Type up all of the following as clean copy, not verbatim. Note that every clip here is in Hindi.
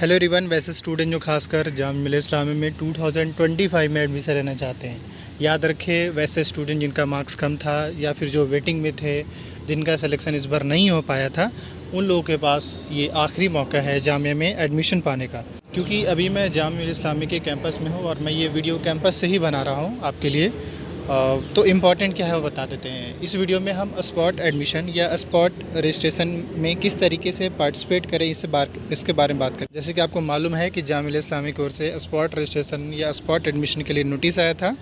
Hello everyone. वैसे स्टूडेंट जो खासकर जामिया मिल्लिया इस्लामिया में 2025 में एडमिशन लेना चाहते हैं, याद रखें वैसे स्टूडेंट जिनका मार्क्स कम था या फिर जो वेटिंग में थे, जिनका सिलेक्शन इस बार नहीं हो पाया था, उन लोगों के पास ये आखिरी मौका है जामिया में एडमिशन पाने का। क्योंकि अभी मैं जामिया मिल्लिया इस्लामिया के कैंपस में हूँ और मैं ये वीडियो कैंपस से ही बना रहा हूँ आपके लिए। तो इम्पॉर्टेंट क्या है वो बता देते हैं। इस वीडियो में हम स्पॉट एडमिशन या स्पॉट रजिस्ट्रेशन में किस तरीके से पार्टिसिपेट करें इसके बारे में बात करें। जैसे कि आपको मालूम है कि जामिया मिल्लिया इस्लामिया की ओर से स्पॉट रजिस्ट्रेशन या स्पॉट एडमिशन के लिए नोटिस आया था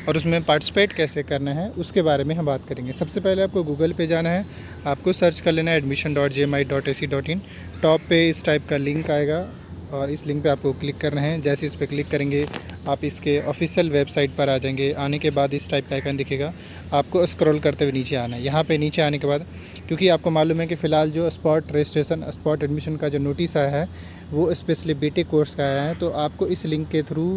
और उसमें पार्टिसिपेट कैसे करना है उसके बारे में हम बात करेंगे। सबसे पहले आपको गूगल पे जाना है, आपको सर्च कर लेना है admission.jmi.ac.in। टॉप पे इस टाइप का लिंक आएगा और इस लिंक पे आपको क्लिक करना है। जैसे इस पर क्लिक करेंगे आप इसके ऑफिशियल वेबसाइट पर आ जाएंगे। आने के बाद इस टाइप का आइकन दिखेगा, आपको स्क्रॉल करते हुए नीचे आना है। यहाँ पे नीचे आने के बाद क्योंकि आपको मालूम है कि फ़िलहाल जो स्पॉट रजिस्ट्रेशन स्पॉट एडमिशन का जो नोटिस आया है वो स्पेशली बीटेक कोर्स का आया है, तो आपको इस लिंक के थ्रू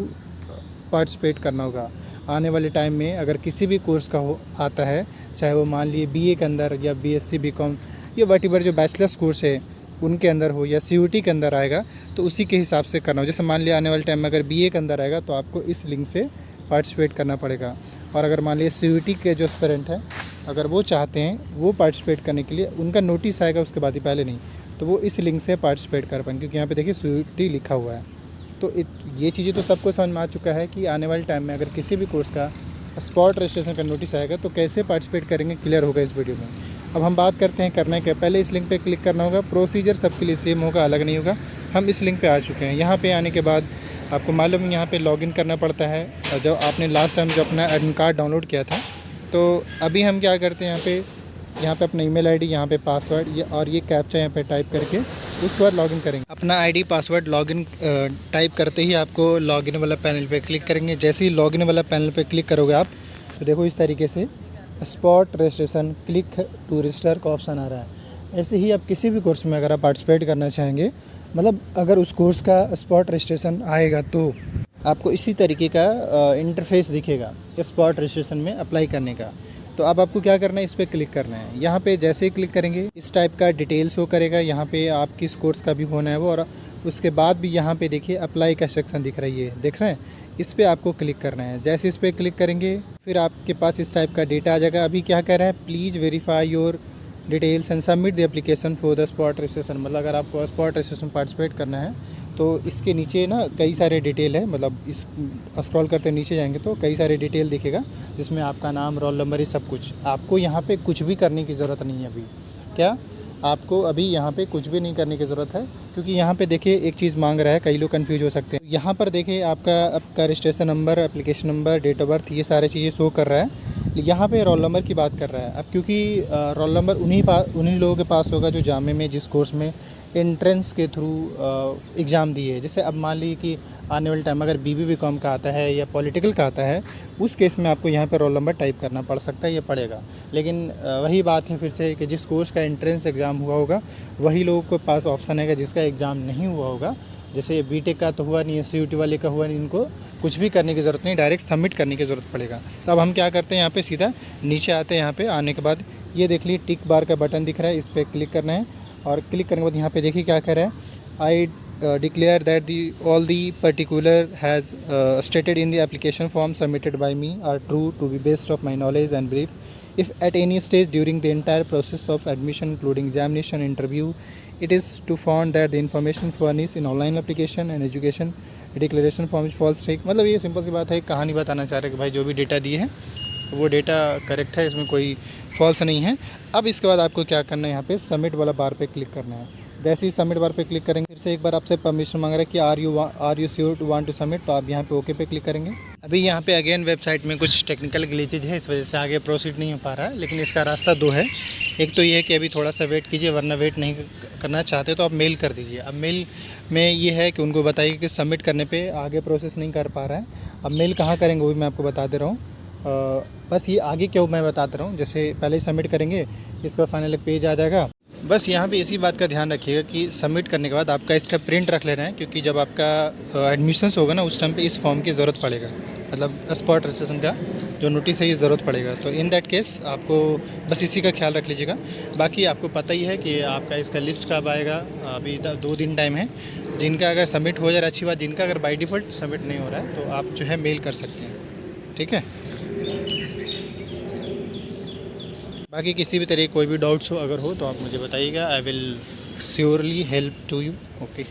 पार्टिसिपेट करना होगा। आने वाले टाइम में अगर किसी भी कोर्स का आता है, चाहे वो मान लिए बीए के अंदर या बीएससी बीकॉम या वटीवर जो बैचलर्स कोर्स है उनके अंदर हो या सीयूटी के अंदर आएगा, तो उसी के हिसाब से करना हो। जैसे मान लिया आने वाले टाइम में अगर बीए के अंदर आएगा तो आपको इस लिंक से पार्टिसिपेट करना पड़ेगा। और अगर मान लिया सीयूटी के जो एस्पिरेंट हैं अगर वो चाहते हैं वो पार्टिसिपेट करने के लिए, उनका नोटिस आएगा उसके बाद ही, पहले नहीं, तो वो इस लिंक से पार्टिसिपेट कर पाएंगे। क्योंकि यहाँ पे देखिए सीयूटी लिखा हुआ है। तो ये चीज़ें तो सबको समझ में आ चुका है कि आने वाले टाइम में अगर किसी भी कोर्स का स्पॉट रजिस्ट्रेशन का नोटिस आएगा तो कैसे पार्टिसिपेट करेंगे, क्लियर होगा इस वीडियो में। अब हम बात करते हैं करने के पहले इस लिंक पे क्लिक करना होगा। प्रोसीजर सबके लिए सेम होगा, अलग नहीं होगा। हम इस लिंक पे आ चुके हैं। यहाँ पे आने के बाद आपको मालूम है यहाँ पे लॉगिन करना पड़ता है। और जब आपने लास्ट टाइम जो अपना एडमिट कार्ड डाउनलोड किया था, तो अभी हम क्या करते हैं यहाँ पे अपना ईमेल आईडी, यहाँ पे पासवर्ड और ये कैप्चा यहाँ पे टाइप करके उसके बाद लॉगिन करेंगे। अपना आईडी पासवर्ड लॉगिन टाइप करते ही आपको लॉगिन वाला पैनल पे क्लिक करेंगे। जैसे ही लॉगिन वाला पैनल पे क्लिक करोगे आप, तो देखो इस तरीके से spot registration click to register का ऑप्शन आ रहा है। ऐसे ही आप किसी भी कोर्स में अगर आप पार्टिसिपेट करना चाहेंगे, मतलब अगर उस कोर्स का स्पॉट रजिस्ट्रेशन आएगा तो आपको इसी तरीके का इंटरफेस दिखेगा स्पॉट रजिस्ट्रेशन में अप्लाई करने का। तो अब आपको क्या करना है, इस पर क्लिक करना है। यहाँ पे जैसे ही क्लिक करेंगे इस टाइप का डिटेल शो करेगा। यहाँ पे आप किस कोर्स का भी होना है वो, और उसके बाद भी यहाँ पे देखिए अप्लाई का सेक्शन दिख रही है, देख रहे हैं, इस पर आपको क्लिक करना है। जैसे इस पर क्लिक करेंगे फिर आपके पास इस टाइप का डेटा आ जाएगा। अभी क्या कह रहा है, please verify your details and submit the application for the spot registration. मतलब अगर आपको स्पॉट रजिस्ट्रेशन पार्टिसिपेट करना है तो इसके नीचे ना कई सारे डिटेल है, मतलब इस स्क्रॉल करते नीचे जाएंगे तो कई सारे डिटेल दिखेगा जिसमें आपका नाम, रोल नंबर, ये सब कुछ। आपको यहाँ पे कुछ भी करने की ज़रूरत नहीं है। अभी क्या आपको अभी यहाँ पे कुछ भी नहीं करने की ज़रूरत है, क्योंकि यहाँ पे देखिए एक चीज़ मांग रहा है, कई लोग कंफ्यूज हो सकते हैं। यहाँ पर देखिए आपका registration number, application number, date of birth, ये सारी चीज़ें शो कर रहा है। यहाँ पे रोल नंबर की बात कर रहा है। अब क्योंकि रोल नंबर उन्हीं लोगों के पास होगा जो जामिया में जिस कोर्स में एंट्रेंस के थ्रू एग्ज़ाम दिए। जैसे अब मान लीजिए कि आने वाले टाइम अगर बीबीकॉम का आता है या पॉलिटिकल का आता है, उस केस में आपको यहाँ पर रोल नंबर टाइप करना पड़ सकता है, ये पड़ेगा। लेकिन वही बात है फिर से कि जिस कोर्स का एंट्रेंस एग्ज़ाम हुआ होगा वही लोगों के पास ऑप्शन है, जिसका एग्ज़ाम नहीं हुआ होगा, जैसे बीटेक का तो हुआ नहीं है, सीयूटी वाले का हुआ नहीं, इनको कुछ भी करने की ज़रूरत नहीं, डायरेक्ट सबमिट करने की ज़रूरत पड़ेगा। तो अब हम क्या करते हैं, यहाँ पे सीधा नीचे आते हैं। यहाँ पे आने के बाद ये देख लीजिए टिक बार का बटन दिख रहा है, इस पर क्लिक करना है। और क्लिक करने के बाद यहाँ पे देखिए क्या कह रहा है, I declare that all the particular has stated in the application form submitted by me are true to the best of my knowledge and belief. If at any stage during the entire process of admission including examination interview it is to found that the information furnished in online application and education declaration form is false take। मतलब ये सिंपल सी बात है, कहानी बताना चाह रहे हैं कि भाई जो भी डेटा दिए हैं वो डेटा करेक्ट है, इसमें कोई फॉल्स नहीं है। अब इसके बाद आपको क्या करना है, यहाँ पे सबमिट वाला बार पे क्लिक करना है। जैसे ही सबमिट बार पे क्लिक करेंगे फिर से एक बार आपसे परमिशन मांग रहा है कि are you sure to want to submit, तो आप यहाँ पे ओके पे क्लिक करेंगे। अभी यहाँ पे अगेन वेबसाइट में कुछ टेक्निकल ग्लिचेज है, इस वजह से आगे प्रोसीड नहीं हो पा रहा है, लेकिन इसका रास्ता दो है। एक तो ये है कि अभी थोड़ा सा वेट कीजिए, वरना वेट नहीं करना चाहते तो आप मेल कर दीजिए। अब मेल में ये है कि उनको बताइए कि सबमिट करने पर आगे प्रोसेस नहीं कर पा रहा है। अब मेल कहाँ करेंगे वो भी मैं आपको बता दे रहा हूँ। बस ये आगे क्यों मैं बताता रहा हूँ, जैसे पहले ही सबमिट करेंगे इस पर फाइनल पेज आ जाएगा। बस यहाँ पे इसी बात का ध्यान रखिएगा कि सबमिट करने के बाद आपका इसका प्रिंट रख लेना है, क्योंकि जब आपका एडमिशन्स होगा ना उस टाइम पे इस फॉर्म की ज़रूरत पड़ेगा, मतलब स्पॉट रजिस्ट्रेशन का जो नोटिस है ये ज़रूरत पड़ेगा। तो इन दैट केस आपको बस इसी का ख्याल रख लीजिएगा। बाकी आपको पता ही है कि आपका इसका लिस्ट कब आएगा, अभी 2 दिन टाइम है। जिनका अगर सबमिट हो जा रहा है अच्छी बात, जिनका अगर बाय डिफ़ॉल्ट सबमिट नहीं हो रहा है तो आप जो है मेल कर सकते हैं, ठीक है। बाकी किसी भी तरह कोई भी डाउट्स हो अगर हो तो आप मुझे बताइएगा, I will surely help to you, okay.